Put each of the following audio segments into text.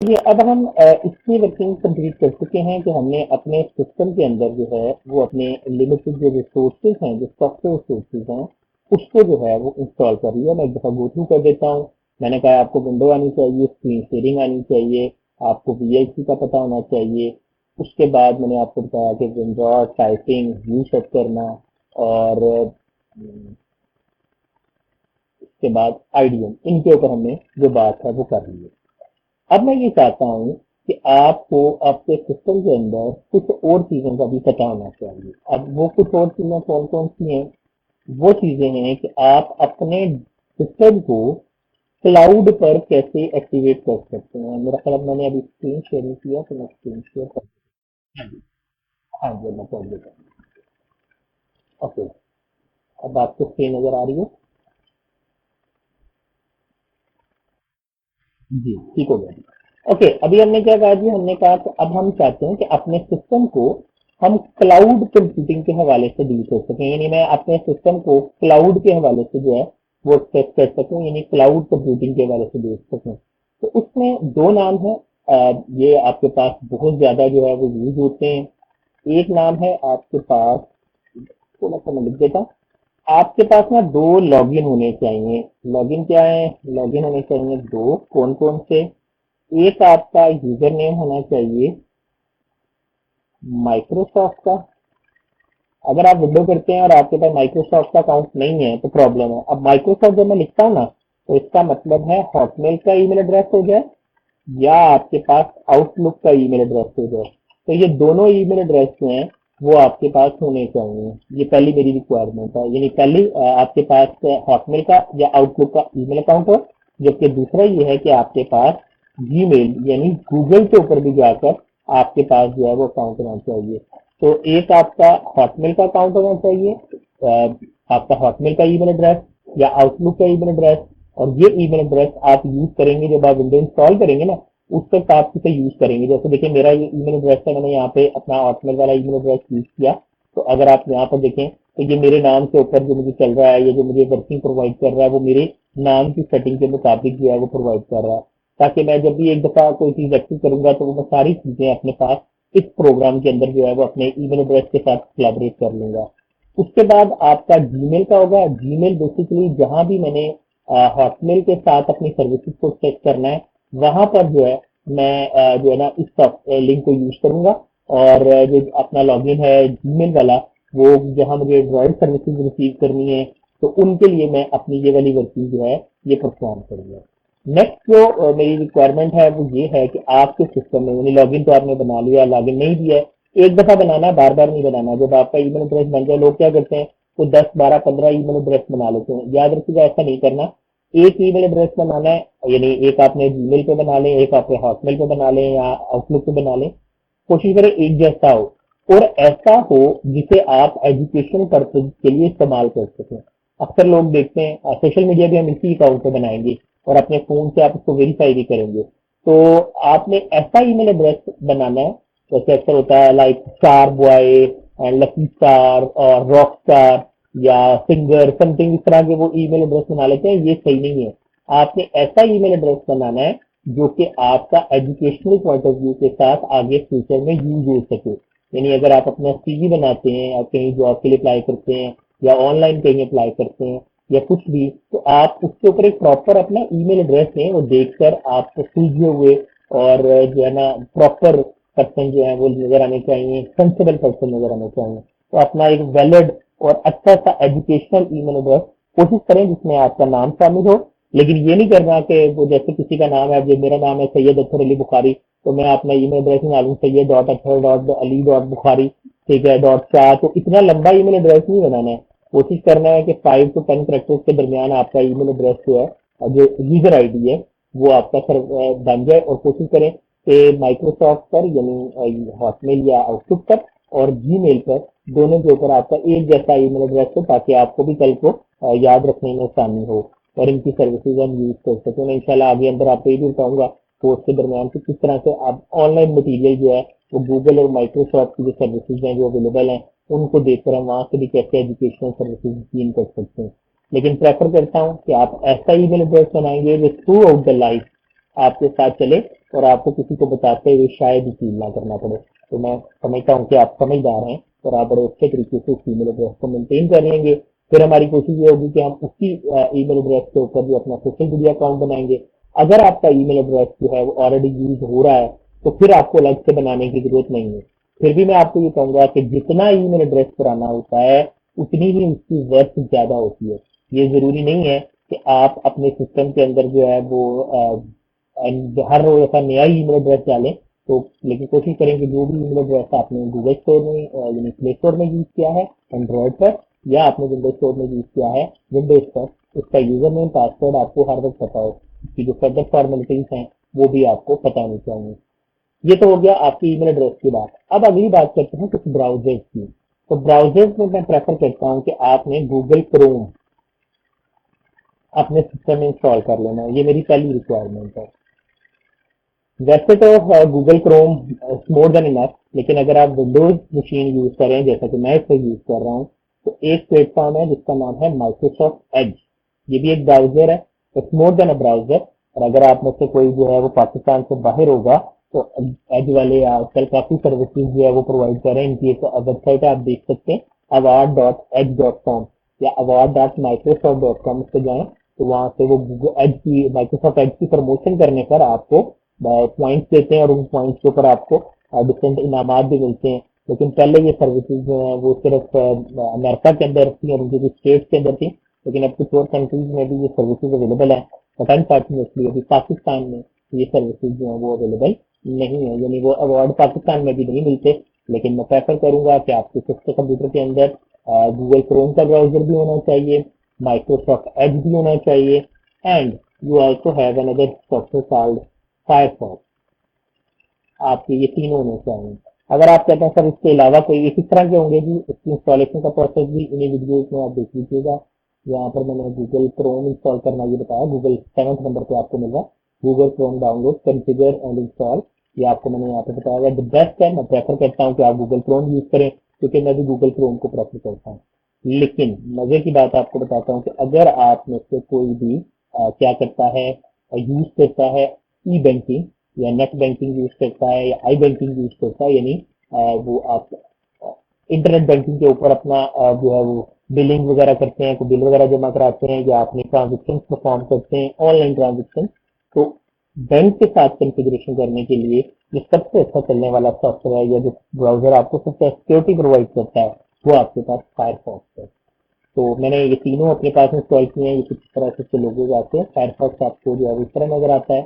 ये अब हम इसकी वर्किंग कंप्लीट कर चुके हैं कि हमने अपने सिस्टम के अंदर जो है वो अपने लिमिटेड जो रिसोर्सेज हैं, जो सॉफ्टवेयर रिसोर्सेज हैं, उसको जो है वो इंस्टॉल कर लिया। मैं एक दफा गो थ्रू कर देता हूँ। मैंने कहा आपको विंडो आनी चाहिए, स्क्रीन शेयरिंग आनी चाहिए, आपको वीएलसी का पता होना चाहिए। उसके बाद मैंने आपको बताया कि विंडो टाइपिंग व्यू सेट करना, और उसके बाद आईडीएम, इनके ऊपर हमने जो बात है वो कर ली है। अब मैं ये चाहता हूँ कि आपको आपके सिस्टम के अंदर कुछ और चीजों का भी पता होना चाहिए। अब वो कुछ और चीजें कौन कौन सी हैं? वो चीजें हैं कि आप अपने सिस्टम को क्लाउड पर कैसे एक्टिवेट कर सकते हैं। मेरा ख्याल है मैंने अभी स्क्रीन शेयर नहीं किया, तो मैं स्क्रीन शेयर कर। हाँ जी, हाँ जी, मैं कर देता हूँ। ओके, अब आपको स्क्रीन नजर आ रही है? जी, ठीक हो गया। ओके, अभी हमने क्या कहा जी, हमने कहा कि अब हम चाहते हैं कि अपने सिस्टम को हम क्लाउड कंप्यूटिंग के हवाले से डील कर सकें, यानी मैं अपने सिस्टम को क्लाउड के हवाले से जो है वो एक्सेस कर सकूं, यानी क्लाउड कंप्यूटिंग के हवाले से देख सकूं। तो उसमें दो नाम है। ये आपके पास बहुत ज्यादा जो है वो यूज होते हैं। एक नाम है आपके पास, थोड़ा सा मैं लिख देता हूं। आपके पास ना दो लॉगिन होने चाहिए। लॉगिन क्या है? लॉगिन होने चाहिए दो, कौन कौन से? एक आपका यूजर नेम होना चाहिए माइक्रोसॉफ्ट का। अगर आप विंडो करते हैं और आपके पास माइक्रोसॉफ्ट का अकाउंट नहीं है तो प्रॉब्लम है। अब माइक्रोसॉफ्ट जब मैं लिखता हूँ ना, तो इसका मतलब है हॉटमेल का ईमेल एड्रेस हो जाए या आपके पास आउटलुक का ईमेल एड्रेस हो जाए। तो ये दोनों ईमेल एड्रेस जो हैं वो आपके पास होने चाहिए। ये पहली मेरी रिक्वायरमेंट है, यानी पहली आपके पास हॉटमेल का या आउटलुक का ईमेल अकाउंट हो। जबकि दूसरा ये है कि आपके पास जीमेल यानी गूगल के ऊपर भी जाकर आपके पास जो है वो अकाउंट होना चाहिए। तो एक आपका हॉटमेल का अकाउंट होना चाहिए, आपका हॉटमेल का ईमेल एड्रेस या आउटलुक का ईमेल एड्रेस। और ये ईमेल एड्रेस आप यूज करेंगे जब आप विंडो इंस्टॉल करेंगे ना, उस तक आप इसे यूज करेंगे। जैसे देखिए मेरा ये ईमेल एड्रेस है, मैंने यहाँ पे अपना हॉटमेल वाला ईमेल एड्रेस यूज किया। तो अगर आप यहाँ पर देखें तो ये मेरे नाम के ऊपर जो मुझे चल रहा है, ये जो मुझे वर्किंग प्रोवाइड कर रहा है, वो मेरे नाम की सेटिंग के मुताबिक जो है वो प्रोवाइड कर रहा है। ताकि मैं जब भी एक दफा कोई चीज एक्टिव करूंगा तो वो मैं सारी चीजें अपने पास इस प्रोग्राम के अंदर जो है वो अपने ईमेल एड्रेस के साथ कोलैबोरेट कर लूंगा। उसके बाद आपका जीमेल का होगा। जीमेल बेसिकली जहां भी मैंने हॉटमेल के साथ अपनी सर्विसेज को चेक करना है, वहां पर जो है मैं जो है ना इस लिंक को यूज करूंगा। और जो अपना लॉगिन है जीमेल वाला, वो जहां मुझे ड्रॉइड सर्विसेज रिसीव करनी है, तो उनके लिए मैं अपनी ये वाली वर्किंग जो है ये परफॉर्म करूंगा। नेक्स्ट जो मेरी रिक्वायरमेंट है वो ये है कि आपके सिस्टम में, यानी लॉगिन तो आपने बना लिया, लॉगिन नहीं दिया है, एक दफा बनाना है, बार बार नहीं बनाना। जब आपका ईमेल एड्रेस बन जाए, लोग क्या करते हैं, तो 10 12 15 ईमेल एड्रेस बना लेते हैं। याद रखिएगा ऐसा नहीं करना। एक ईमेल एड्रेस बनाना है, यानी एक आपने जीमेल पे बना लें, एक आपने हॉटमेल पे बना लें या आउटलुक पे बना लें। कोशिश करें एक जैसा हो, और ऐसा हो जिसे आप एजुकेशन पर्पज के लिए इस्तेमाल कर सकें। अक्सर लोग देखते हैं सोशल मीडिया भी हम इसी अकाउंट पे बनाएंगे और अपने फोन से आप उसको वेरीफाई भी करेंगे। तो आपने ऐसा ईमेल एड्रेस बनाना है, जैसे अक्सर होता है like star boy and lucky star और रॉक स्टार या सिंगर समथिंग, इस तरह के वो ईमेल एड्रेस बना लेते हैं। ये सही नहीं है। आपने ऐसा ईमेल एड्रेस बनाना है जो कि आपका एजुकेशनल पॉइंट ऑफ व्यू के साथ आगे फ्यूचर में यूज हो सके। यानी अगर आप अपना सीवी बनाते हैं, आप कहीं जॉब के लिए अप्लाई करते हैं या ऑनलाइन कहीं अप्लाई करते हैं या कुछ भी, तो आप उसके ऊपर एक प्रॉपर अपना ईमेल एड्रेस है वो देखकर आपको सुलझे हुए और जो है ना प्रॉपर पर्सन जो है वो नजर आने चाहिए, सेंसिबल पर्सन नजर आने चाहिए। तो अपना एक वैलिड और अच्छा सा एजुकेशनल ईमेल एड्रेस कोशिश करें जिसमें आपका नाम शामिल हो। लेकिन ये नहीं करना कि वो जैसे किसी का नाम है, जो मेरा नाम है सैयद अख्तर अली बुखारी, तो मैं अपना ईमेल एड्रेस ही डालूं Syed dot Akhtar dot Ali dot Bukhari, ठीक है, डॉट शाह। तो इतना लंबा ईमेल एड्रेस नहीं बनाना है। कोशिश करना है कि 5 to 10 कैरेक्टर्स के दरमियान आपका ईमेल एड्रेस जो है, जो यूजर आईडी है, वो आपका सर बन जाए। और कोशिश करें कि माइक्रोसॉफ्ट पर यानी हॉटमेल या आउटलुक पर और जीमेल पर, दोनों के ऊपर आपका एक जैसा ईमेल एड्रेस हो, ताकि आपको भी कल को याद रखने में आसानी हो और इनकी सर्विसेज हम यूज कर सकें। मैं इंशाल्लाह आगे अंदर आपको ये भी बताऊंगा कोर्स के दरमियान कि किस तरह से आप ऑनलाइन मटेरियल जो है वो गूगल और माइक्रोसॉफ्ट की जो सर्विसेज हैं जो अवेलेबल हैं, उनको देखकर हम वहां से भी कैसे एजुकेशनल सर्विसेज गेन कर सकते हैं। लेकिन प्रेफर करता हूँ कि आप ऐसा ईमेल एड्रेस बनाएंगे जो थ्रू आउट द लाइफ आपके साथ चले, और आपको किसी को बताते हुए शायद ही फील ना करना पड़े। तो मैं समझता हूँ कि आप समझदार हैं और आप बड़े अच्छे तरीके से उस ईमेल एड्रेस को मेंटेन कर लेंगे। फिर हमारी कोशिश ये होगी कि हम उसी ईमेल एड्रेस के ऊपर भी अपना सोशल मीडिया अकाउंट बनाएंगे। अगर आपका ईमेल एड्रेस जो है वो ऑलरेडी यूज हो रहा है तो फिर आपको अलग से बनाने की जरूरत नहीं है। फिर भी मैं आपको ये कहूंगा कि जितना ईमेल एड्रेस पुराना होता है उतनी ही उसकी वर्थ ज्यादा होती है। ये जरूरी नहीं है कि आप अपने सिस्टम के अंदर जो है वो हर रोज ऐसा नया ईमेल एड्रेस डालें। तो लेकिन कोशिश करें कि जो भी ईमेल एड्रेस आपने गूगल स्टोर में यानी प्ले स्टोर में यूज किया है एंड्रॉइड पर, या आपने विंडोज स्टोर में यूज किया है विंडोज पर, उसका यूजर नेम पासवर्ड आपको हर वक्त पता हो। उसकी जो फर्दर फॉर्मेलिटीज हैं वो भी आपको पता होनी चाहिए। ये तो हो गया आपकी ईमेल एड्रेस की बात। अब अगली बात करते हैं कुछ ब्राउजर्स की। तो ब्राउजर्स में मैं प्रेफर करता हूँ कि आपने गूगल क्रोम अपने सिस्टम में इंस्टॉल कर लेना है। ये मेरी पहली रिक्वायरमेंट है। वैसे तो गूगल क्रोम मोर देन इनफ, लेकिन अगर आप विंडोज मशीन यूज करें जैसा कि मैं इसको यूज कर रहा हूँ तो एक प्लेटफॉर्म है जिसका नाम है माइक्रोसॉफ्ट एज। ये भी एक ब्राउजर है, it's more then a browser. और अगर आप में से कोई जो है वो पाकिस्तान से बाहर होगा तो एज वाले आजकल काफी सर्विसेज जो है वो प्रोवाइड कर रहे हैं। इनकी एक वेबसाइट है, आप देख सकते हैं award.edge.com या award.microsoft.com पे जाएं तो वहां से वो गूगल एज की माइक्रोसॉफ्ट एज की प्रमोशन करने पर आपको पॉइंट्स देते हैं और उन पॉइंट्स के ऊपर आपको डिफरेंट इनामात भी मिलते हैं। लेकिन पहले ये सर्विसेज जो है वो सिर्फ अमेरिका के अंदर थी और उनकी कुछ स्टेट्स के अंदर थी, लेकिन अब कुछ और कंट्रीज में भी ये सर्विसेज अवेलेबल है। बट अनफॉर्चुनेटली अभी पाकिस्तान में ये सर्विसेज जो है वो अवेलेबल नहीं है, यानी वो अवार्ड पाकिस्तान में भी नहीं मिलते। लेकिन मैं प्रेफर करूंगा कि आपके सिस्टम कंप्यूटर के अंदर गूगल क्रोम का ब्राउजर भी होना चाहिए, माइक्रोसॉफ्ट एज भी होना चाहिए, and you also have another software called Firefox. आपके ये तीनों होने चाहिए। अगर आप कहते हैं सर इसके अलावा कोई किस तरह के होंगे जी, इसकी इंस्टॉलेशन का प्रोसेस भी इन्हीं वीडियोज में आप देख लीजिएगा। यहाँ पर मैंने गूगल क्रोम इंस्टॉल करना ये बताया, गूगल 7th नंबर पे आपको मिल रहा है Google Chrome download configure and install. ये आपको मैंने यहाँ पे बताया द बेस्ट है। मैं प्रेफर करता हूँ कि आप गूगल क्रोम यूज करें क्योंकि मैं भी गूगल क्रोम को प्रेफर करता हूँ। लेकिन मजे की बात आपको बताता हूँ कि अगर आप में से कोई भी क्या करता है, यूज करता है ई बैंकिंग या नेट बैंकिंग यूज करता है या आई बैंकिंग यूज करता है, यानी वो आप इंटरनेट बैंकिंग के ऊपर अपना जो है वो बिलिंग वगैरह करते हैं, कोई बिल वगैरह जमा कराते हैं या अपनी ट्रांजेक्शन परफॉर्म करते हैं ऑनलाइन ट्रांजेक्शन, तो बैंक के साथ कॉन्फ़िगरेशन करने के लिए जो सबसे अच्छा चलने वाला सॉफ्टवेयर है या जो ब्राउजर आपको सबसे सिक्योरिटी प्रोवाइड करता है वो आपके पास फायरफॉक्स है। तो मैंने ये तीनों अपने पास इंस्टॉल किए हैं। ये कुछ तरह से लोगो आते हैं। फायरफॉक्स आपको जो है इस तरह नजर आता है,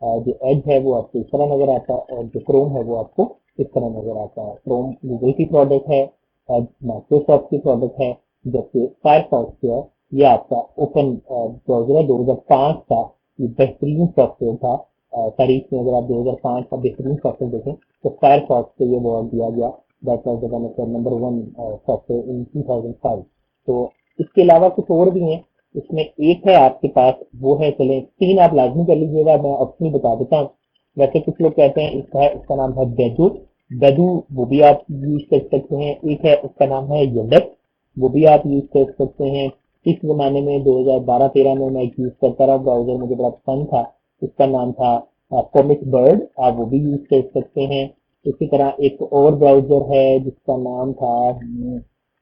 जो एज है वो आपको इस तरह नजर आता है और जो क्रोम है वो आपको इस तरह नजर आता है। क्रोम गूगल की प्रोडक्ट है, एज माइक्रोसॉफ्ट की प्रोडक्ट है, जबकि फायरफॉक्स जो है ये आपका ओपन ब्राउजर है। 2005 का ये बेहतरीन सॉफ्टवेयर था। तारीख में अगर आप 2005 का बेहतरीन सॉफ्टवेयर देखें तो फायरफॉक्स को ये अवार्ड दिया गया, that was the number 1 software in 2005। तो इसके अलावा कुछ और भी हैं। इसमें एक है आपके पास, वो है, चले तीन आप लाजमी कर लीजिएगा, मैं ऑप्शनली बता देता हूँ। वैसे कुछ लोग कहते हैं इसका नाम है बेदू। बेदू वो भी आप यूज कर सकते हैं। एक है उसका नाम है यंडेक्स, वो भी आप यूज कर सकते हैं। इस जमाने में 2012-13 में मैं यूज करता रहा ब्राउजर, मुझे बड़ा पसंद था। इसका नाम था कॉमिक बर्ड, आप वो भी यूज कर सकते हैं। इसी तरह एक और ब्राउजर है जिसका नाम था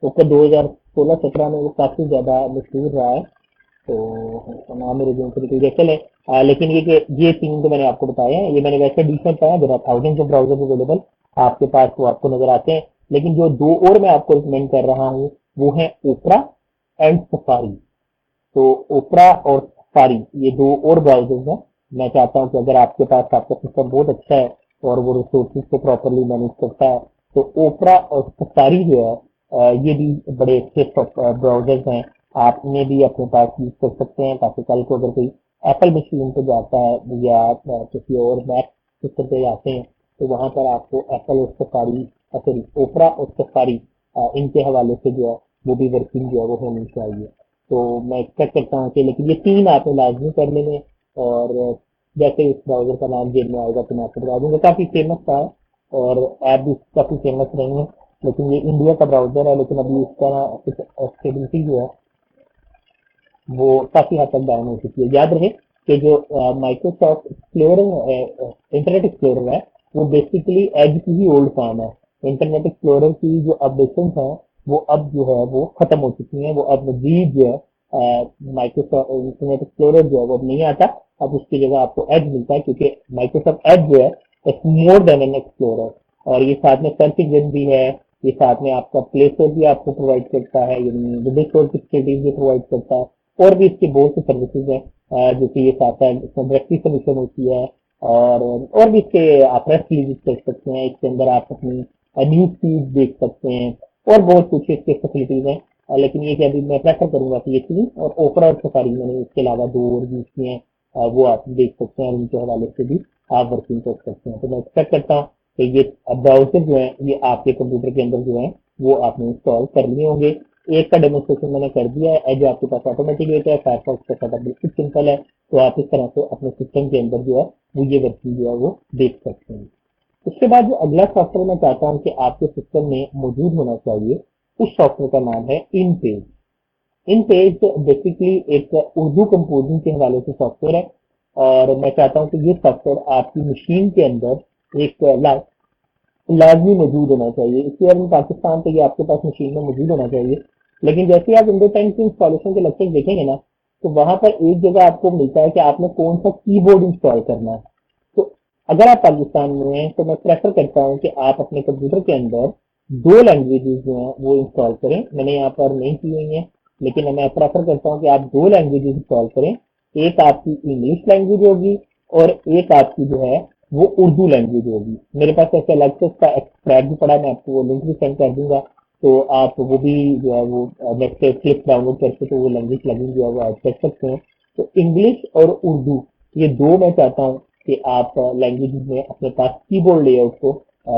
उसका 2016-17 में वो काफी ज्यादा मशहूर रहा है, तो नाम मेरे जो तरीके चले। लेकिन ये तीन तो मैंने आपको बताए हैं, ये मैंने वैसे डिसेंट पाया। There are thousands of browser available आपके पास, वो आपको नजर आते हैं। लेकिन जो दो और मैं आपको रिकमेंड कर रहा हूँ वो है ओपरा एंड सफारी। तो ओपरा और सफारी ये दो और ब्राउजर्स हैं। मैं चाहता हूँ कि अगर आपके पास आपका सिस्टम बहुत अच्छा है और वो रिसोर्सेज को प्रॉपरली मैनेज करता है तो ओपरा और सफारी जो है ये भी बड़े अच्छे ब्राउजर्स हैं। आप इन्हें भी अपने पास यूज कर सकते हैं ताकि कल को अगर कोई एप्पल मशीन पे जाता है या किसी और मैक सिस्टम पे जाते हैं तो वहां पर आपको एप्पल और सफारी, सॉरी ओपरा और सफारी इनके हवाले से जो है वो भी वर्किंग जो है वो होनी चाहिए। तो मैं एक्सपेक्ट करता हूँ कि लेकिन ये तीन आपने लाजमी कर लेने। और जैसे इस ब्राउजर का नाम जेल में आएगा तो मैं आपको बता दूंगा, काफी फेमस था और ऐप भी काफी फेमस रही है। लेकिन ये इंडिया का ब्राउजर है, लेकिन अभी इसका स्टेबिलिटी जो है वो काफी हद तक डाउन हो चुकी है। याद रहे कि जो माइक्रोसॉफ्ट एक्सप्लोरर है, इंटरनेट एक्सप्लोरर है, वो बेसिकली एज की ही ओल्ड फॉर्म है। इंटरनेट एक्सप्लोरर की जो अपडेशन है वो अब जो है वो खत्म हो चुकी है। वो अब मजीद जो है माइक्रोसॉफ्ट इंटरनेट एक्सप्लोरर जो है वो अब नहीं आता। अब उसकी जगह आपको एज मिलता है, क्योंकि माइक्रोसॉफ्ट एज जो है it's more than an Explorer. और ये साथ में सर्च इंजन भी है, ये साथ में आपका प्ले स्टोर भी आपको प्रोवाइड करता है, यानी विंडोज स्टोर की फैसिलिटीज भी प्रोवाइड करता है। और भी इसके बहुत से सर्विसेज हैं जो कि ये साथ है, इसमें डायरेक्टली सबमिशन होती है। और भी इसके आप प्रेस रिलीज कर सकते हैं, इसके अंदर आप अपनी न्यूज फीड देख सकते हैं, और बहुत कुछ इसके फैसिलिटीज हैं। लेकिन ये कि अभी मैं प्रेफर करूंगा कि ये चीज और ओपरा और सफारी मैंने इसके अलावा दो और यूज किए हैं, वो आप देख सकते हैं और उनके हवाले से भी आप वर्किंग कर सकते हैं। तो मैं एक्सपेक्ट करता हूँ कि ये ब्राउजर जो है ये आपके कंप्यूटर के अंदर जो है वो आपने इंस्टॉल कर लिए होंगे। एक का डेमोस्ट्रेशन मैंने कर दिया है, एज आपके पास ऑटोमेटिक रहता है, फायरफॉक्स का सेटअप बिल्कुल सिंपल है। तो आप इस तरह से अपने सिस्टम के अंदर जो है वो ये वर्किंग जो है वो देख सकते हैं। उसके बाद जो अगला सॉफ्टवेयर मैं चाहता हूँ कि आपके सिस्टम में मौजूद होना चाहिए, उस सॉफ्टवेयर का नाम है इन पेज। इन पेज बेसिकली एक उर्दू कंपोजिंग के हवाले से सॉफ्टवेयर है, और मैं चाहता हूँ कि ये सॉफ्टवेयर आपकी मशीन के अंदर एक लाजमी मौजूद होना चाहिए। इसके बारे में पाकिस्तान तो ये आपके पास मशीन में मौजूद होना चाहिए। लेकिन जैसे ही आप विंडो 10 की इंस्टॉलेशन के लेक्चर देखेंगे ना, तो वहां पर एक जगह आपको मिलता है कि आपने कौन सा कीबोर्ड इंस्टॉल करना है। तो अगर आप पाकिस्तान में हैं तो मैं प्रेफर करता हूँ कि आप अपने कंप्यूटर के अंदर दो लैंग्वेजेस जो हैं वो इंस्टॉल करें। मैंने यहाँ पर नहीं की हुई है, लेकिन मैं प्रेफर करता हूँ कि आप दो लैंग्वेजेस इंस्टॉल करें। एक आपकी इंग्लिश लैंग्वेज होगी और एक आपकी जो है वो उर्दू लैंग्वेज होगी। मेरे पास ऐसे अलग से इसका एक्सट्रैक्ट भी पड़ा है, मैं आपको वो लिंक भी सेंड कर दूंगा। तो आप वो भी जो है वो नेट से क्लिप डाउनलोड करके तो वो लैंग्वेज लगेंगे जो है वो ऐड कर सकते हैं। तो इंग्लिश और उर्दू ये दो मैं चाहता हूँ कि आप लैंग्वेज में अपने पास कीबोर्ड लेआउट को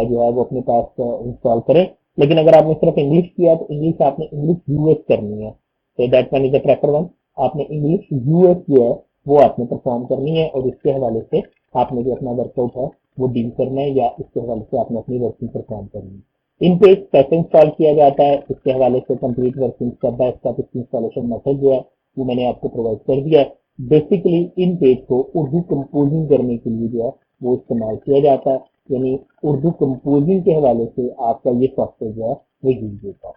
जो है वो अपने पास इंस्टॉल करें। लेकिन अगर आपने सिर्फ इंग्लिश किया तो इंग्लिश आपने इंग्लिश यूएस करनी है। तो that one is the prefer one. आपने इंग्लिश यूएस जो है वो आपने परफॉर्म करनी है, और इसके हवाले से आपने जो अपना वर्कआउट है वो डील करना है, या इसके हवाले से आपने अपनी वर्किंग परफॉर्म करनी है। इन पेज कैसे इंस्टॉल किया जाता है इसके हवाले से complete working step by step इसकी इंस्टॉलेशन मेथड जो है वो मैंने आपको प्रोवाइड कर दिया है। बेसिकली इन पेज को उर्दू कंपोजिंग करने के लिए जो है वो इस्तेमाल किया जाता है, यानी उर्दू कंपोजिंग के हवाले से आपका ये सॉफ्टवेयर जो है वो यूज होता है।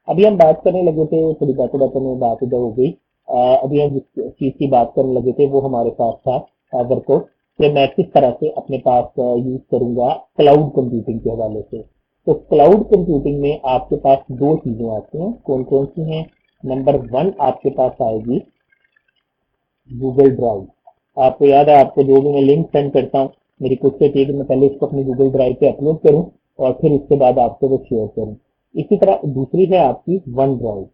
अभी हम बात करने लगे थे, थोड़ी बातों बातों में बात इधर हो गई। अभी हम जिस चीज की बात करने लगे थे वो हमारे पास था वर्कआउट कि मैं किस तरह से अपने पास यूज करूंगा क्लाउड कंप्यूटिंग के हवाले से। तो क्लाउड कंप्यूटिंग में आपके पास दो चीजें आती हैं, कौन कौन सी हैं? नंबर वन आपके पास आएगी गूगल ड्राइव। आपको याद है, आपको जो भी मैं लिंक सेंड करता हूँ मेरी कोशिश ये है कि मैं पहले इसको अपनी गूगल ड्राइव पे अपलोड करूँ और फिर उसके बाद आपको वो शेयर करूँ। इसी तरह दूसरी है आपकी वन ड्राइव।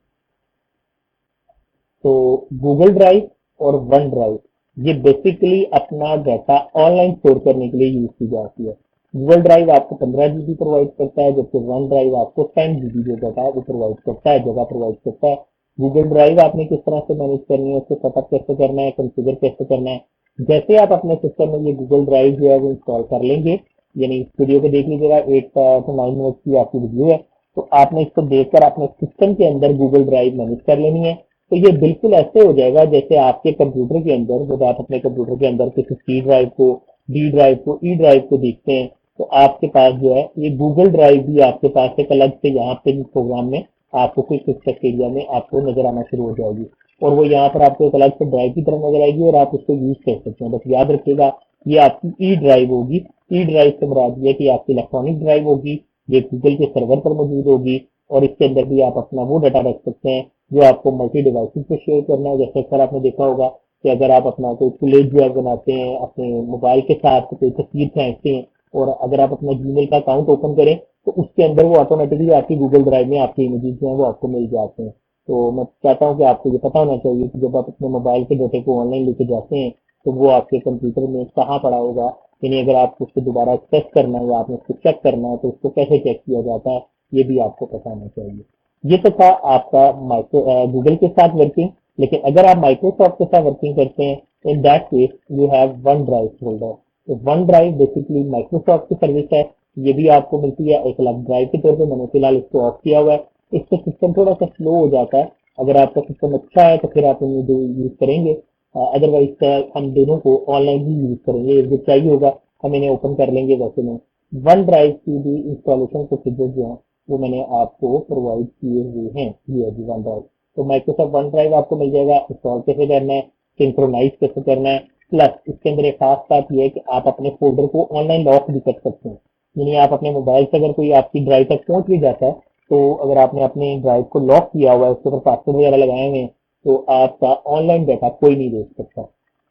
तो गूगल ड्राइव और वन ड्राइव ये बेसिकली अपना डाटा ऑनलाइन स्टोर करने के लिए यूज की जाती है। गूगल ड्राइव आपको 15 GB प्रोवाइड करता है, जबकि वन ड्राइव आपको 10 GB जो डाटा है वो प्रोवाइड करता है, जगह प्रोवाइड करता है। गूगल ड्राइव आपने किस तरह से मैनेज करनी है, उसको सेटअप कैसे करना है, कंफिगर कैसे करना है। जैसे आप अपने सिस्टम में ये गूगल ड्राइव जो है वो इंस्टॉल कर लेंगे, यानी इस वीडियो को देख लीजिएगा, 8 to 9 मिनट की आपकी वीडियो है, तो आपने इसको देखकर अपने सिस्टम के अंदर गूगल ड्राइव मैनेज कर लेनी है। तो ये बिल्कुल ऐसे हो जाएगा जैसे आपके कंप्यूटर के अंदर, जब आप अपने कंप्यूटर के अंदर किसी सी ड्राइव को, डी ड्राइव को, ई ड्राइव को देखते हैं, तो आपके पास जो है ये गूगल ड्राइव भी आपके पास एक अलग से यहाँ पे प्रोग्राम में आपको कोई सिस्टम एरिया में आपको नजर आना शुरू हो जाएगी, और वो यहाँ पर आपको एक अलग से ड्राइव की तरह नजर आएगी और आप उसको यूज कर सकते हैं। बस याद रखिएगा ये आपकी ई ड्राइव होगी। ई ड्राइव से मुराद ये कि आपकी इलेक्ट्रॉनिक ड्राइव होगी, ये गूगल के सर्वर पर मौजूद होगी, और इसके अंदर भी आप अपना वो डाटा रख सकते हैं जो आपको मल्टी डिवाइसेस पे शेयर करना है। जैसे अक्सर आपने देखा होगा कि अगर आप अपना कोई फुलेज जो है बनाते हैं अपने मोबाइल के साथ, कोई तस्वीर खींचते हैं, और अगर आप अपना जीमेल का अकाउंट ओपन करें तो उसके अंदर वो ऑटोमेटिकली आपकी गूगल ड्राइव में आपके इमेजेस जो है वो आपको मिल जाते हैं। तो मैं चाहता हूँ कि आपको ये पता होना चाहिए कि जब आप अपने मोबाइल के डाटे को ऑनलाइन लेके जाते हैं तो वो आपके कंप्यूटर में कहाँ पड़ा होगा, यानी अगर आपको उसको दोबारा एक्सेस करना है या आपने उसको चेक करना है तो उसको कैसे चेक किया जाता है, ये भी आपको पता होना चाहिए। ये तो था आपका गूगल के साथ वर्किंग। लेकिन अगर आप माइक्रोसॉफ्ट के साथ वर्किंग करते हैं, in that case you have one drive folder. तो वन ड्राइव बेसिकली माइक्रोसॉफ्ट की सर्विस है, ये भी आपको मिलती है एक अलग ड्राइव के तौर पे। मैंने फिलहाल इसको ऑफ किया हुआ है, इससे सिस्टम थोड़ा सा स्लो हो जाता है। अगर आपका सिस्टम अच्छा है तो फिर आप इन्हें यूज करेंगे, अदरवाइज हम दोनों को ऑनलाइन ही यूज करेंगे, जब चाहिए होगा हम इन्हें ओपन कर लेंगे। वैसे में वन ड्राइव की भी इंस्टॉलेशन प्रोसीजर जो है वो मैंने आपको प्रोवाइड किए हुए हैं। ये है जी वन ड्राइव। तो माइक्रोसॉफ्ट वन ड्राइव आपको मिल जाएगा। इंस्टॉल कैसे करना है, सिंक्रोनाइज कैसे करना है, प्लस इसके अंदर एक खास बात यह है कि आप अपने फोल्डर को ऑनलाइन लॉक भी कर सकते हैं। यानी आप अपने मोबाइल से अगर कोई आपकी ड्राइव तक पहुंच भी जाता है, तो अगर आपने अपने ड्राइव को लॉक किया हुआ है, उसके ऊपर पासवर्ड वगैरह लगाए हुए हैं, तो आपका ऑनलाइन डाटा कोई नहीं देख सकता।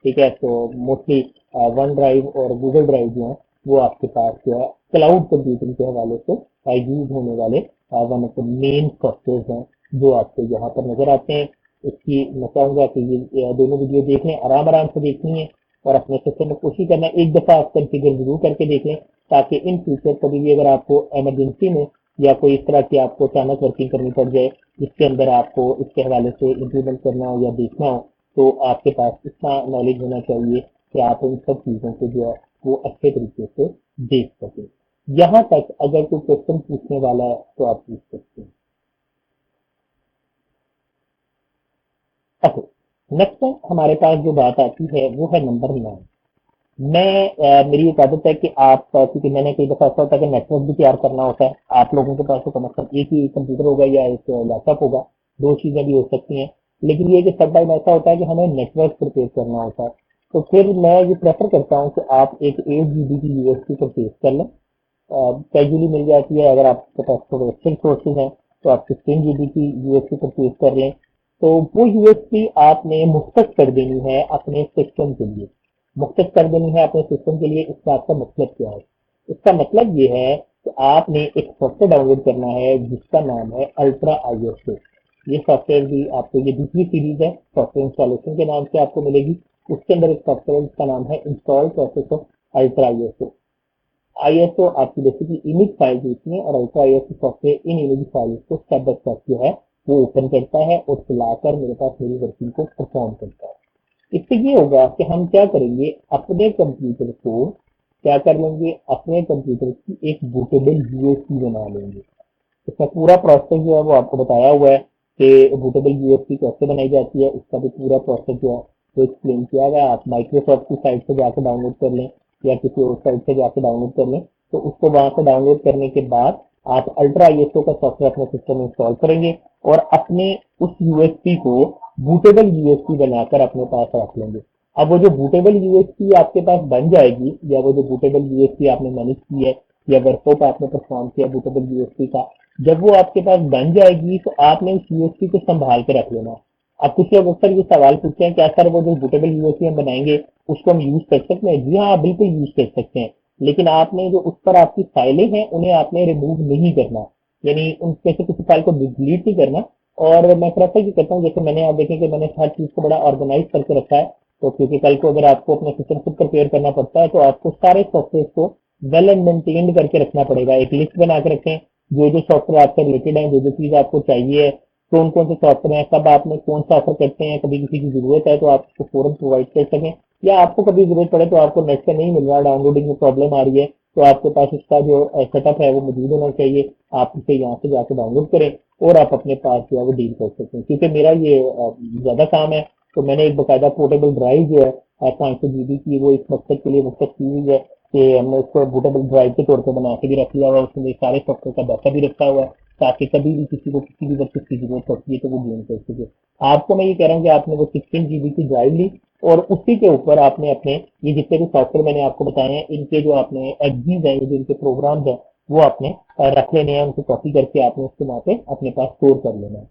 ठीक है, तो मोस्टली वन ड्राइव और गूगल ड्राइव जो है वो आपके पास जो है क्लाउड कंप्यूटिंग के हवाले से यूज होने वाले one of the main software हैं जो आपको यहाँ पर नजर आते हैं। इसकी मैं चाहूंगा कि ये दोनों वीडियो देख लें, आराम आराम से देखनी है और अपने सिस्टम में कोशिश करना है एक दफा आप कॉन्फ़िगर जरूर करके देख लें, ताकि इन फ्यूचर कभी भी अगर आपको इमरजेंसी में या कोई इस तरह की आपको अचानक वर्किंग करनी पड़ जाए जिसके अंदर आपको इसके हवाले से इम्प्लीमेंट करना हो या देखना हो, तो आपके पास इतना नॉलेज होना चाहिए कि आप इन सब चीज़ों को जो है वो अच्छे तरीके से देख सकें। यहाँ तक अगर कोई क्वेश्चन पूछने वाला है तो आप पूछ सकते हैं। ओके, नेक्स्ट हमारे पास जो बात आती है वो है नंबर 9। मेरी एक आदत है कि आप क्योंकि मैंने कई दफा ऐसा होता है कि नेटवर्क भी तैयार करना होता है। आप लोगों के पास तो कम से कम एक ही कंप्यूटर होगा या एक लैपटॉप होगा, दो चीजें भी हो सकती हैं। लेकिन ये कि सब टाइम ऐसा होता है कि हमें नेटवर्क प्रिपेयर करना होता है। तो फिर मैं ये प्रेफर करता हूँ कि आप एक 8 GB की यूएसबी परचेज कर लें। कैजुअली मिल जाती है। अगर आपके पास थोड़े अच्छे रिसोर्सेज हैं तो आप 16 GB की यूएसबी परचेज कर लें। तो वो यूएसबी आपने मुफ्तत कर देनी है अपने सिस्टम के लिए। मुफ्तत कर देनी है अपने सिस्टम के लिए, इस बात का मतलब क्या है? इसका मतलब ये है कि आपने एक सॉफ्टवेयर डाउनलोड करना है जिसका नाम है अल्ट्रा आईएसओ। ये सॉफ्टवेयर भी आपको, ये दूसरी सीरीज है सॉफ्टवेयर इंस्टॉलेशन के नाम से आपको मिलेगी। उसके अंदर एक सॉफ्टवेयर जिसका नाम है install process of ultra ISO. ISO आपकी बेसिकली इमेज फाइल होती है और ultra ISO software in image files को स्टेप बाय स्टेप जो है वो ओपन करता है और चलाकर मेरे पास मेरी वर्किंग को परफॉर्म करता है। इससे ये होगा कि हम क्या करेंगे, अपने कंप्यूटर को क्या कर लेंगे, अपने कंप्यूटर की एक बूटेबल यूएसबी बना लेंगे। इसका पूरा प्रोसेस जो है वो आपको बताया हुआ है कि बूटेबल यूएसबी कैसे बनाई जाती है। उसका भी पूरा प्रोसेस जो है वो एक्सप्लेन किया गया। आप माइक्रोसॉफ्ट की साइट से जाकर डाउनलोड कर लें या किसी और साइट से जाकर डाउनलोड कर लें। तो उसको वहां से डाउनलोड करने के बाद आप अल्ट्रा आईएसओ का सॉफ्टवेयर अपने सिस्टम में इंस्टॉल करेंगे और अपने उस यूएसबी को बूटेबल यूएसबी बनाकर अपने पास रख लेंगे। अब वो जो बूटेबल यूएसबी आपके पास बन जाएगी या वो जो बूटेबल यूएसबी आपने मैनेज की है या वर्कआउट आपने परफॉर्म किया बूटेबल यूएसबी का, जब वो आपके पास बन जाएगी तो आपने उस यूएसबी को संभाल के रख लेना। अब कुछ लोग अक्सर ये सवाल पूछते हैं क्या सर वो जो बूटेबल यूएसबी हम बनाएंगे उसको हम यूज कर सकते हैं? जी हाँ, बिल्कुल यूज कर सकते हैं। लेकिन आपने जो उस पर आपकी फाइलें हैं उन्हें आपने रिमूव नहीं करना, यानी उनमें से किसी फाइल को डिलीट नहीं करना। और मैं प्रेफर ये करता हूँ, जैसे मैंने आप देखें कि मैंने हर चीज को बड़ा ऑर्गेनाइज करके रखा है। तो क्योंकि कल को अगर आपको अपना सिस्टम खुद प्रिपेयर करना पड़ता है तो आपको सारे सॉफ्टवेयर को वेल एंड मेंटेन्ड करके रखना पड़ेगा। एक लिस्ट बना के रखें जो जो सॉफ्टवेयर आपसे रिलेटेड है, जो जो चीज आपको चाहिए है, कौन कौन से सॉफ्टवेयर है, कब आपने कौन सा ऑफर करते हैं, कभी किसी की जरूरत है तो आप उसको फौरन प्रोवाइड कर सकें, या आपको कभी जरूरत पड़े तो आपको नेट से नहीं मिल रहा, डाउनलोडिंग में प्रॉब्लम आ रही है, तो आपके पास इसका जो सेटअप है वो मौजूद होना चाहिए। आप इसे यहाँ से जाकर डाउनलोड करें और आप अपने पास जो है वो डील कर सकते हैं। क्योंकि मेरा ये ज्यादा काम है तो मैंने एक बकायदा पोर्टेबल ड्राइव जो है 500 GB की वो इस मकसद के लिए मुख्तस की हुई है कि हमने उसको बूटेबल ड्राइव के तौर पर बना के भी रख लिया हुआ है। उसमें सारे सॉफ्टवेयर का डाटा भी रखा हुआ है ताकि कभी भी किसी को किसी भी वक्त की जरूरत पड़ती है तो वो गेन कर सके। आपको मैं ये कह रहा हूँ कि आपने वो 16 GB की ड्राइव ली और उसी के ऊपर आपने अपने ये जितने भी सॉफ्टवेयर मैंने आपको बताए हैं इनके जो आपने एग्जीज हैं, जो इनके प्रोग्राम्स हैं वो आपने रख लेने हैं। उनको कॉपी करके आपने उसके वहां पे अपने पास स्टोर कर लेना है।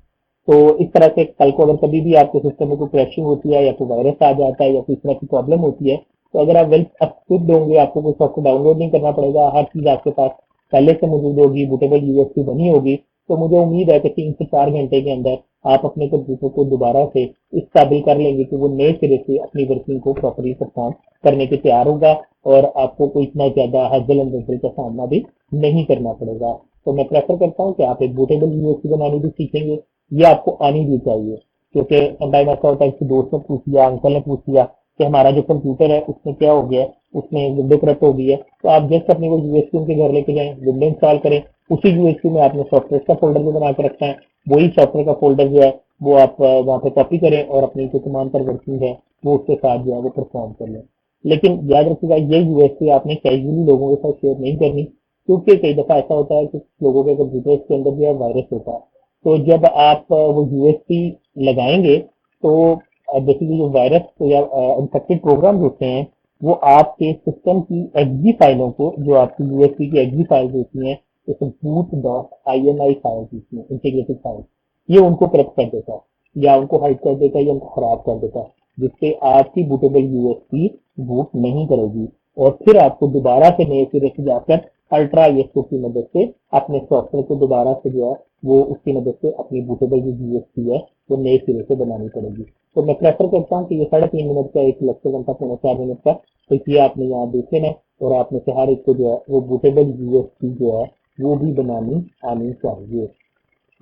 तो इस तरह से कल को अगर कभी भी आपके सिस्टम में कोई क्रैशिंग होती है या कोई वायरस आ जाता है या कोई इस तरह की प्रॉब्लम होती है, तो अगर आप वेल इक्विप्ड होंगे, आपको कोई सॉफ्टवेयर डाउनलोड नहीं करना पड़ेगा, हर चीज आपके पास पहले से मौजूद होगी, बूटेबल यूएसबी बनी होगी, तो मुझे उम्मीद है कि 3 से 4 घंटे के अंदर आप अपने कंप्यूटर को दोबारा से इस काबिल कर लेंगे कि वो नए सिरे से अपनी वर्किंग को प्रॉपरली परफॉर्म करने के तैयार होगा और आपको कोई इतना ज्यादा हजल एंड बजल का सामना भी नहीं करना पड़ेगा। तो मैं प्रेफर करता हूँ कि आप एक बूटेबल यूएसबी बनानी भी सीखेंगे, ये आपको आनी भी चाहिए। क्योंकि समटाइम ऐसा होता है कि दोस्त ने पूछ लिया, अंकल ने पूछ लिया कि हमारा जो कंप्यूटर है उसमें क्या हो गया है, उसमें विंडो करप्ट हो गई है, तो आप जस्ट अपने को यूएसबी उनके घर लेके जाएं, विंडो इंस्टॉल करें, उसी यूएसबी में आपने सॉफ्टवेयर का फोल्डर भी बना के रखना है। वही सॉफ्टवेयर का फोल्डर जो है वो आप वहाँ पे कॉपी करें और अपनी जो कमांड पर वर्किंग है वो उसके साथ जो है वो परफॉर्म कर लें। लेकिन याद रखिएगा ये यूएसपी आपने कैजुअली लोगों के साथ शेयर नहीं करनी, क्योंकि कई दफा ऐसा होता है कि लोगों के कंप्यूटर्स के अंदर जो है वायरस होता है। तो जब आप वो यूएसपी लगाएंगे तो बेसिकली जो वायरस या इन्फेक्टेड प्रोग्राम होते हैं वो आपके सिस्टम की एक्जी फाइलों को, जो आपकी यूएसपी की एक्जी फाइल्स होती हैं, जैसे बूट डॉट INI फाइल्स होती हैं, इंटीग्रेटेड फाइल, ये उनको करप्ट कर देता है या उनको हाइड कर देता है या उनको खराब कर देता है, जिससे आपकी बूटेबल यूएसपी बूट नहीं करेगी और फिर आपको दोबारा से नए सिरे से जाकर अल्ट्रा ISO की मदद से अपने सॉफ्टवेयर को दोबारा से जो है वो उसकी मदद से अपनी बूटेबल जो यूएसपी है वो नए सिरे से बनानी पड़ेगी। तो मैं प्रेफर करता हूँ कि ये 3.5 मिनट का एक लेक्चर बनता, 3.25 मिनट का, तो ये आपने यहाँ देखे ना, और आप में से हर एक को जो है वो बूटेबल यूएसपी जो है वो भी बनानी आनी चाहिए।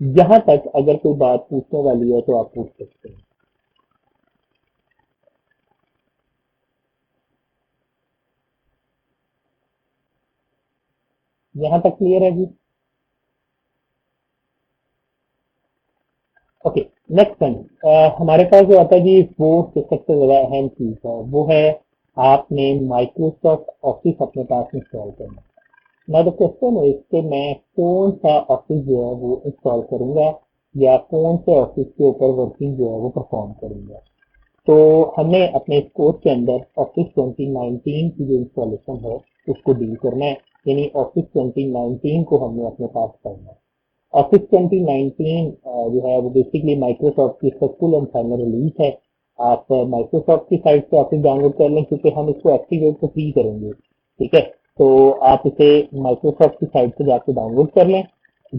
यहाँ तक अगर कोई बात पूछने वाली है तो आप पूछ सकते हैं। यहाँ तक क्लियर है जी? ओके, नेक्स्ट टाइम हमारे पास जो आता है जी वो सबसे ज्यादा अहम चीज है, वो है आपने माइक्रोसॉफ्ट ऑफिस अपने पास इंस्टॉल करना। ना तो क्वेश्चन है इससे मैं कौन सा ऑफिस जो है वो इंस्टॉल करूंगा या कौन से ऑफिस के ऊपर वर्किंग जो है वो परफॉर्म करूंगा। तो हमें अपने इस कोर्स के अंदर ऑफिस 2019 की जो इंस्टॉलेशन है उसको डील करना है, यानी ऑफिस 2019 को हमने अपने पास करना है। ऑफिस 2019 जो है वो बेसिकली माइक्रोसॉफ्ट की सक्सेसफुल एंड फाइनल रिलीज है। आप माइक्रोसॉफ्ट की साइट से ऑफिस डाउनलोड कर लें, क्योंकि हम इसको एक्टिवेट तो फ्री करेंगे, ठीक है। तो आप इसे माइक्रोसॉफ्ट की साइट से जाकर डाउनलोड कर लें,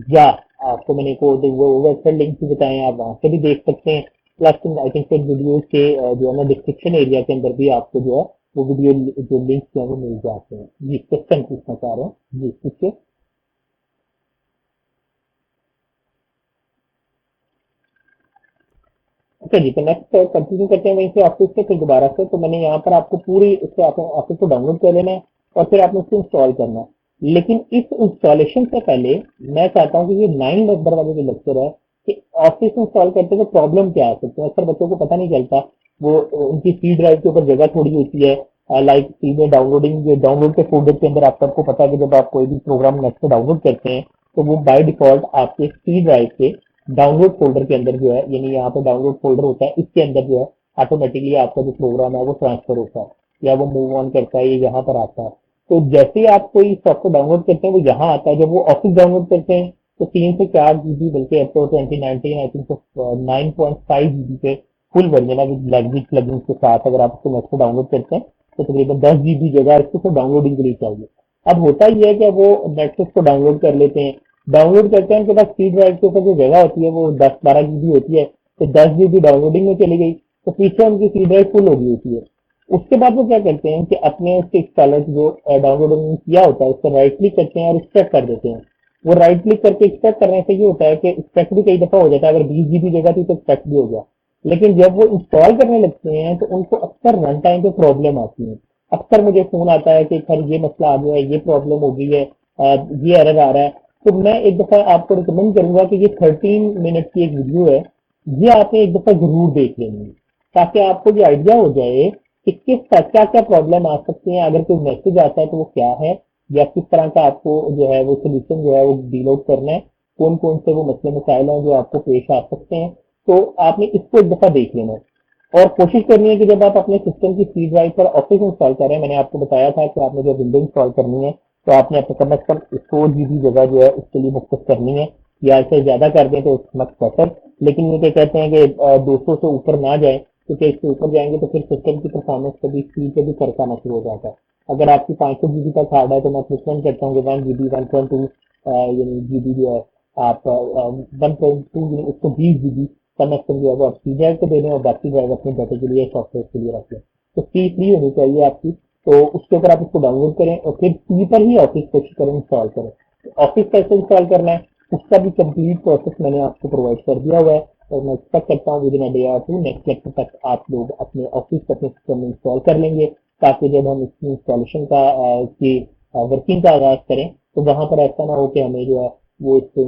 या आपको मैंने को वो वेबसाइट लिंक भी बताए हैं, आप वहां से भी देख सकते हैं। प्लस आई थिंक वीडियो के जो है ना डिस्क्रिप्शन एरिया के अंदर भी आपको जो है वो वीडियो जो लिंक है वो मिल जाते हैं। जी, क्वेश्चन पूछना चाह रहे हैं जी, पूछिए। ओके जी, तो नेक्स्ट कंटिन्यू करते हैं वहीं से ऑफिस से, फिर दोबारा से। तो मैंने यहाँ पर आपको पूरी इससे ऑफिस को डाउनलोड कर लेना है और फिर आपने उसको इंस्टॉल करना है। लेकिन इस इंस्टॉलेशन से पहले मैं चाहता हूँ कि ये 9 नंबर वाले जो लेक्चर है कि ऑफिस इंस्टॉल करते हुए प्रॉब्लम क्या आ सकती है, अक्सर बच्चों को पता नहीं चलता। वो उनकी सी ड्राइव के ऊपर जगह थोड़ी होती है, लाइक सी में डाउनलोडिंग, डाउनलोड के फोल्डर के अंदर आप सबको पता है कि जब आप कोई भी प्रोग्राम नेट से डाउनलोड करते हैं तो वो बाय डिफॉल्ट आपके सी ड्राइव के डाउनलोड फोल्डर के अंदर जो है, यानी यहाँ पे डाउनलोड फोल्डर होता है, इसके अंदर जो है ऑटोमेटिकली आपका जो प्रोग्राम है वो ट्रांसफर होता है या वो मूव ऑन करता है, ये यहाँ पर आता है। तो जैसे ही आप कोई सॉफ्टवेयर डाउनलोड करते हैं वो यहाँ आता है। जब वो ऑफिस डाउनलोड करते हैं तो 3 से 4 GB, बल्कि अब तो 2019 आई थिंक 9.5 GB पे फुल वर्जन है विद लैंग्वेज प्लगइन्स के साथ। अगर आप उसको नेट से डाउनलोड करते हैं तो तकरीबन 10 GB जगह इसको सिर्फ डाउनलोडिंग के लिए चाहिए। अब होता ही है कि वो नेट से उसको डाउनलोड कर लेते हैं, डाउनलोड करते हैं, उनके पास सी ड्राइव के ऊपर जो जगह होती है वो 10-12 GB होती है, तो 10 GB डाउनलोडिंग में चली गई, तो पीछे उनकी सी ड्राइव फुल हो गई होती है। उसके बाद वो क्या करते हैं कि अपने उसके इंस्टॉलर जो डाउनलोडिंग किया होता है उस पर राइट क्लिक करते हैं और एक्सट्रैक्ट कर देते हैं। वो राइट क्लिक करके एक्सट्रैक्ट करने से ये होता है कि एक्सट्रैक्ट भी कई दफा हो जाता है, अगर 20 GB जगह थी तो एक्सट्रैक्ट भी हो गया। लेकिन जब वो इंस्टॉल करने लगते हैं तो उनको अक्सर रन टाइम पे प्रॉब्लम आती है। अक्सर मुझे फोन आता है कि सर ये मसला आ गया है, ये प्रॉब्लम हो गई है, ये एरर आ रहा है। तो मैं एक दफा आपको रिकमेंड करूंगा कि ये 13 मिनट की एक वीडियो है, ये आपने एक दफा जरूर देख लेनी है, ताकि आपको ये आइडिया हो जाए कि किस क्या क्या प्रॉब्लम आ सकती है, अगर कोई मैसेज आता है तो वो क्या है, या किस तरह का आपको जो है वो सोल्यूशन जो है वो डील आउट करना है, कौन कौन से वो मसले मसाइल हैं जो आपको पेश आ सकते हैं। तो आपने इसको एक दफा देख लेना है और कोशिश करनी है कि जब आप अपने सिस्टम की सी ड्राइव पर ऑफिस इंस्टॉल करें, मैंने आपको बताया था कि आपने जब विंडो इंस्टॉल करनी है तो आपने अपने कम अज कम 4 GB जगह जो है उसके लिए मुख्त करनी है, या इसे ज्यादा कर दें तो मच बेटर। लेकिन ये क्या कहते हैं कि 200 से ऊपर ना जाए, क्योंकि इससे ऊपर जाएंगे तो फिर सिस्टम की परफॉर्मेंस कभी स्पीड पे भी फर्क आना शुरू हो जाता है। अगर आपकी 500 GB तक हार्ड है तो मैं रिकमेंड करता हूँ कि 1 GB 1.2 यानी जीबी जो है आप 1.2 उसको 20 GB कम अज कम जो है वो आप सी ड्राइव को दे दें और बाकी ड्राइव अपने डाटा के लिए सॉफ्टवेयर के लिए रख लें। तो सी फ्री होनी चाहिए आपकी, तो उसके ऊपर आप इसको डाउनलोड करें और फिर सी पर ही ऑफिस कोशिश करें इंस्टॉल करें। ऑफिस कैसे इंस्टॉल करना है उसका भी कंप्लीट प्रोसेस मैंने आपको प्रोवाइड कर दिया हुआ है, और मैं एक्सपेक्ट करता हूँ विद इन अ डे और टू नेक्स्ट लेक्चर तक आप लोग अपने ऑफिस अपने सिस्टम में इंस्टॉल कर लेंगे, ताकि जब हम इसकी इंस्टॉलेशन का की वर्किंग का आगाज करें तो वहां पर ऐसा ना हो कि हमें जो है वो इसको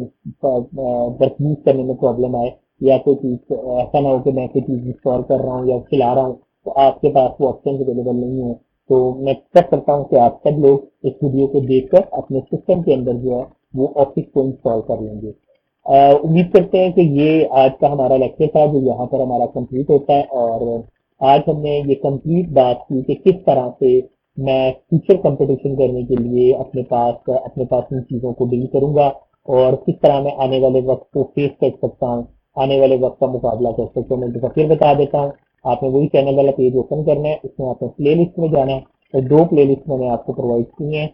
वर्क यूज करने में प्रॉब्लम आए, या कोई चीज ऐसा ना हो कि मैं कोई चीज इंस्टॉल कर रहा हूँ या चला रहा हूँ तो आपके पास वो ऑप्शन अवेलेबल नहीं है। तो मैं एक्सपेक्ट करता हूँ कि आप सब लोग इस वीडियो को देखकर अपने सिस्टम के अंदर जो है वो ऑफिस को इंस्टॉल कर लेंगे। उम्मीद करते हैं कि ये आज का हमारा लेक्चर था जो यहाँ पर हमारा कंप्लीट होता है। और आज हमने ये कंप्लीट बात की कि किस तरह से मैं फ्यूचर कंपटीशन करने के लिए अपने पास इन चीज़ों को डील करूंगा और किस तरह मैं आने वाले वक्त को फेस कर सकता हूँ, आने वाले वक्त का मुकाबला कर सकता हूँ। मैं एक बार फिर बता देता हूँ, आपने वही चैनल वाला पेज ओपन करना है, उसमें आपने प्ले लिस्ट में जाना है और दो प्ले लिस्ट मैंने आपको प्रोवाइड की हैं।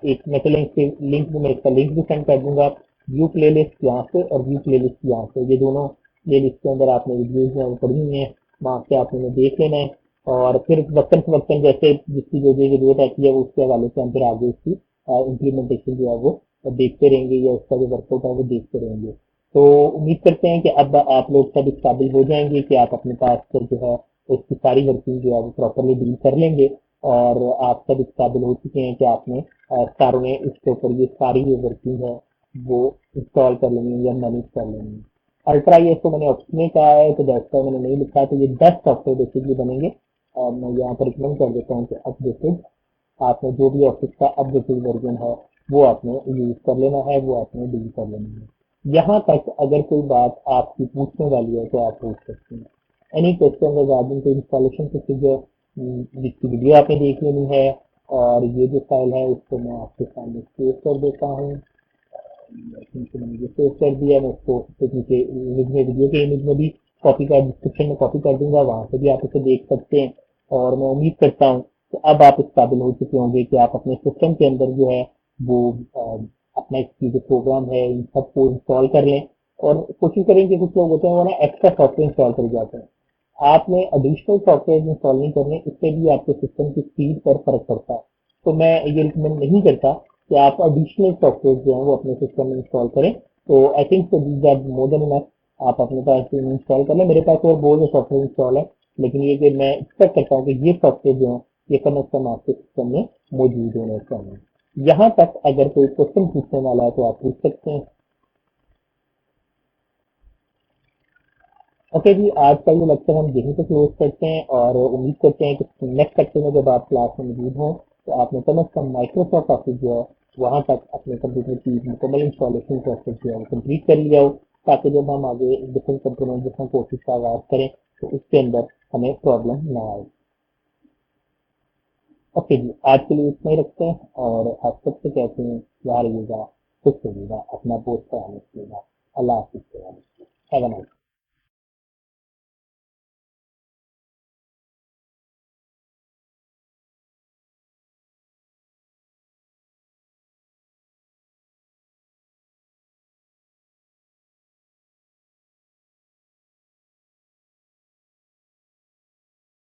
एक मैं चलें इसके लिंक में, मैं इसका लिंक भी सेंड कर दूंगा। व्यू प्ले लिस्ट यहाँ से और व्यू प्ले लिस्ट यहाँ से, ये दोनों प्ले लिस्ट के अंदर आपने वीडियोज जो है वो पढ़ी हुई हैं, वहाँ से आपने उन्हें देख लेना है। और फिर वक्तन फवक्तन जैसे जिसकी जो जो जरूरत आती है वो उसके हवाले से हम फिर आगे उसकी इम्प्लीमेंटेशन जो है वो देखते रहेंगे या उसका जो वर्कआउट है वो देखते रहेंगे। तो उम्मीद करते हैं कि अब आप लोग सब इस काबिल हो जाएंगे कि आप अपने पास से जो है उसकी सारी वर्किंग जो है वो प्रॉपरली डील कर लेंगे। और आप सब इस काबिल हो चुके हैं कि आपने सारों ने इसके ऊपर ये सारी जो वर्किंग है वो इंस्टॉल कर लेंगे या मैनेज कर लेंगे। अल्ट्रा ये तो मैंने ऑप्शन में कहा है तो डेस्कटॉप मैंने नहीं लिखा है, तो ये 10 सॉफ्टवेयर बेसिकली बनेंगे। और मैं यहाँ पर रिकमेंड कर देता हूँ कि अपडेटेड आपने जो भी ऑफिस का अपडेटेड वर्जन है वो आपने यूज कर लेना है, वो आपने डील कर लेना है। यहाँ तक अगर कोई बात आपकी पूछने वाली है तो आप पूछ सकते हैं। Any question regarding to installation procedure, जिसकी वीडियो आपने देख लेनी है। और ये जो फाइल है उसको मैं आपके सामने सेव कर देता हूँ। मैंने ये सेव कर दिया, मैं उसको नीचे इमेज में, वीडियो के इमेज में भी कॉपी कर, डिस्क्रिप्शन में कॉपी कर दूंगा, वहां से भी आप इसे देख सकते हैं। और मैं उम्मीद करता हूँ कि अब आप इस काबिल हो चुके होंगे कि आप अपने सिस्टम के अंदर जो है वो अपना इसकी जो प्रोग्राम है इन सबको इंस्टॉल कर लें। और कोशिश करें कि कुछ लोग होते हैं वो ना एक्स्ट्रा सॉफ्टवेयर इंस्टॉल कर जाते हैं, आपने एडिशनल सॉफ्टवेयर इंस्टॉल नहीं करने, इससे भी आपके सिस्टम की स्पीड पर फर्क पड़ता है। तो मैं ये रिकमेंड नहीं करता कि आप एडिशनल सॉफ्टवेयर जो है वो अपने सिस्टम में इंस्टॉल करें। तो I think so these are more than enough, आप अपने पास इंस्टॉल कर लें। मेरे पास और बहुत से सॉफ्टवेयर इंस्टॉल है, लेकिन ये कि मैं एक्सपेक्ट करता हूँ कि ये सॉफ्टवेयर जो है ये कम अज कम आपके सिस्टम में मौजूद होने चाहिए। यहाँ तक अगर कोई क्वेश्चन पूछने वाला है तो आप पूछ सकते हैं। ओके जी, आज का ये लेक्चर हम यहीं पे क्लोज करते हैं और उम्मीद करते हैं कि नेक्स्ट लेक्चर में जब आप क्लास में मौजूद हों तो आपने कम अज कम माइक्रोसॉफ्ट ऑफिस जो है वहां तक अपने कंप्यूटर की मुकम्मल इंस्टॉलेशन प्रोसेस जो है वो कंप्लीट कर लिया हो, ताकि जब हम आगे डिफरेंट कंपोनेंट डिफरेंट कोर्सेज का आगाज करें तो उसके अंदर हमें प्रॉब्लम ना आए। ओके जी, आज के लिए इतना ही रखते हैं और आप सबसे कहते हैं यार रहिएगा, खुश रहिएगा, अपना बहुत ख्याल रखिएगा। अल्लाह हाफिज। Have a nice